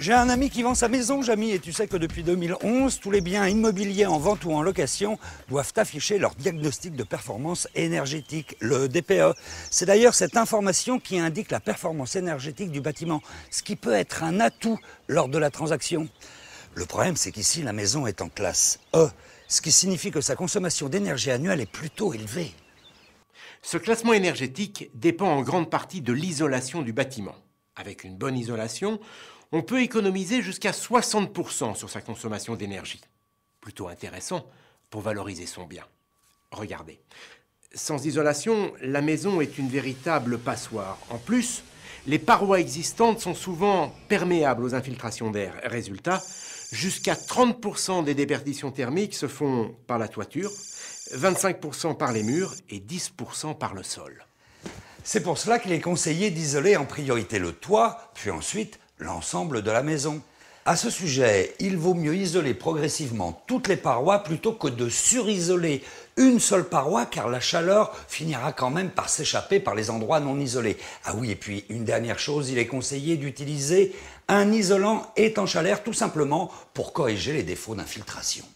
J'ai un ami qui vend sa maison, Jamy, et tu sais que depuis 2011, tous les biens immobiliers en vente ou en location doivent afficher leur diagnostic de performance énergétique, le DPE. C'est d'ailleurs cette information qui indique la performance énergétique du bâtiment, ce qui peut être un atout lors de la transaction. Le problème, c'est qu'ici, la maison est en classe E, ce qui signifie que sa consommation d'énergie annuelle est plutôt élevée. Ce classement énergétique dépend en grande partie de l'isolation du bâtiment. Avec une bonne isolation, on peut économiser jusqu'à 60% sur sa consommation d'énergie. Plutôt intéressant pour valoriser son bien. Regardez, sans isolation, la maison est une véritable passoire. En plus, les parois existantes sont souvent perméables aux infiltrations d'air. Résultat, jusqu'à 30% des déperditions thermiques se font par la toiture, 25% par les murs et 10% par le sol. C'est pour cela qu'il est conseillé d'isoler en priorité le toit, puis ensuite l'ensemble de la maison. À ce sujet, il vaut mieux isoler progressivement toutes les parois plutôt que de surisoler une seule paroi, car la chaleur finira quand même par s'échapper par les endroits non isolés. Ah oui, et puis une dernière chose, il est conseillé d'utiliser un isolant étanche à l'air, tout simplement pour corriger les défauts d'infiltration.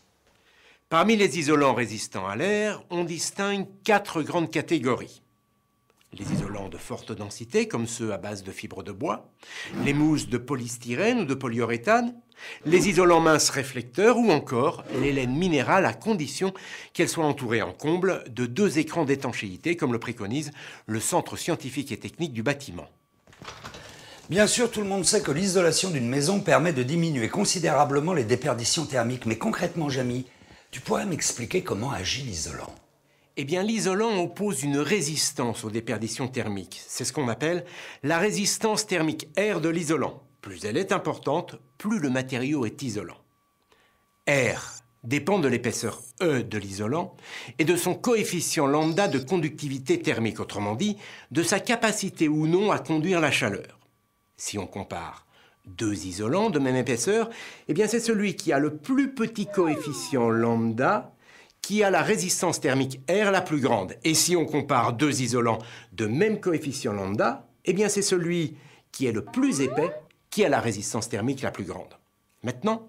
Parmi les isolants résistants à l'air, on distingue 4 grandes catégories. Les isolants de forte densité, comme ceux à base de fibres de bois, les mousses de polystyrène ou de polyuréthane, les isolants minces réflecteurs ou encore les laines minérales à condition qu'elles soient entourées en comble de 2 écrans d'étanchéité, comme le préconise le Centre scientifique et technique du bâtiment. Bien sûr, tout le monde sait que l'isolation d'une maison permet de diminuer considérablement les déperditions thermiques. Mais concrètement, Jamy, tu pourrais m'expliquer comment agit l'isolant ? Eh bien, l'isolant oppose une résistance aux déperditions thermiques. C'est ce qu'on appelle la résistance thermique R de l'isolant. Plus elle est importante, plus le matériau est isolant. R dépend de l'épaisseur E de l'isolant et de son coefficient lambda de conductivité thermique, autrement dit, de sa capacité ou non à conduire la chaleur. Si on compare 2 isolants de même épaisseur, eh bien c'est celui qui a le plus petit coefficient lambda qui a la résistance thermique R la plus grande. Et si on compare 2 isolants de même coefficient lambda, eh bien c'est celui qui est le plus épais qui a la résistance thermique la plus grande. Maintenant,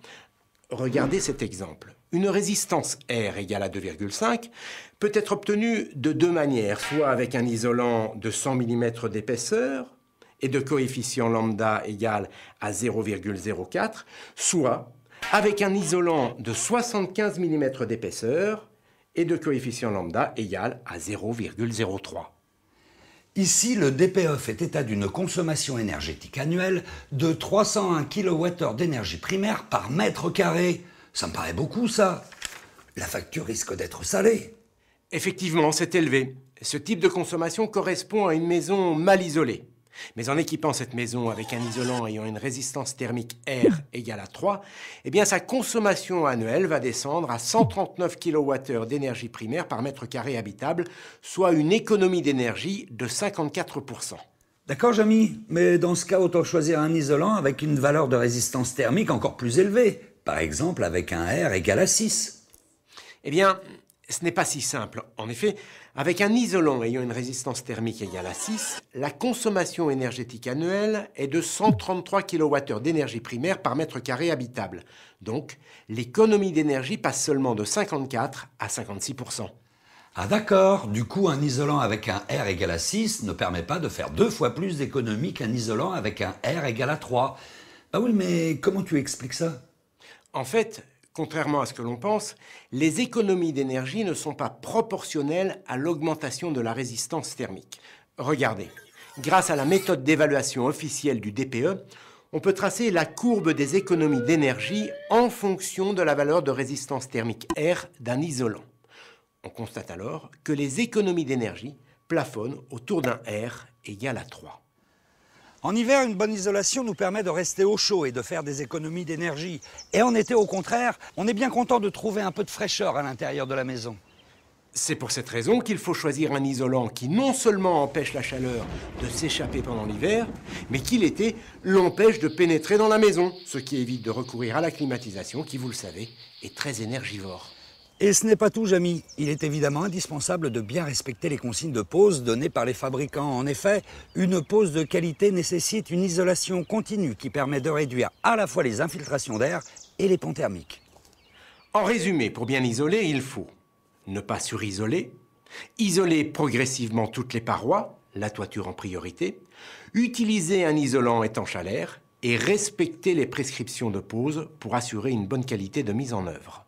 regardez cet exemple. Une résistance R égale à 2,5 peut être obtenue de 2 manières, soit avec un isolant de 100 mm d'épaisseur et de coefficient lambda égal à 0,04, soit avec un isolant de 75 mm d'épaisseur et de coefficient lambda égal à 0,03. Ici, le DPE fait état d'une consommation énergétique annuelle de 301 kWh d'énergie primaire par mètre carré. Ça me paraît beaucoup, ça. La facture risque d'être salée. Effectivement, c'est élevé. Ce type de consommation correspond à une maison mal isolée. Mais en équipant cette maison avec un isolant ayant une résistance thermique R égale à 3, eh bien sa consommation annuelle va descendre à 139 kWh d'énergie primaire par mètre carré habitable, soit une économie d'énergie de 54%. D'accord, Jamy, mais dans ce cas, autant choisir un isolant avec une valeur de résistance thermique encore plus élevée. Par exemple, avec un R égal à 6. Eh bien, ce n'est pas si simple. En effet, avec un isolant ayant une résistance thermique égale à 6, la consommation énergétique annuelle est de 133 kWh d'énergie primaire par mètre carré habitable. Donc, l'économie d'énergie passe seulement de 54 à 56%. Ah d'accord, du coup un isolant avec un R égal à 6 ne permet pas de faire 2 fois plus d'économie qu'un isolant avec un R égal à 3. Ah oui, mais comment tu expliques ça ? En fait, contrairement à ce que l'on pense, les économies d'énergie ne sont pas proportionnelles à l'augmentation de la résistance thermique. Regardez, grâce à la méthode d'évaluation officielle du DPE, on peut tracer la courbe des économies d'énergie en fonction de la valeur de résistance thermique R d'un isolant. On constate alors que les économies d'énergie plafonnent autour d'un R égal à 3. En hiver, une bonne isolation nous permet de rester au chaud et de faire des économies d'énergie. Et en été, au contraire, on est bien content de trouver un peu de fraîcheur à l'intérieur de la maison. C'est pour cette raison qu'il faut choisir un isolant qui non seulement empêche la chaleur de s'échapper pendant l'hiver, mais qui l'été l'empêche de pénétrer dans la maison, ce qui évite de recourir à la climatisation qui, vous le savez, est très énergivore. Et ce n'est pas tout, Jamy. Il est évidemment indispensable de bien respecter les consignes de pose données par les fabricants. En effet, une pose de qualité nécessite une isolation continue qui permet de réduire à la fois les infiltrations d'air et les ponts thermiques. En résumé, pour bien isoler, il faut ne pas surisoler, isoler progressivement toutes les parois, la toiture en priorité, utiliser un isolant étanche à l'air et respecter les prescriptions de pose pour assurer une bonne qualité de mise en œuvre.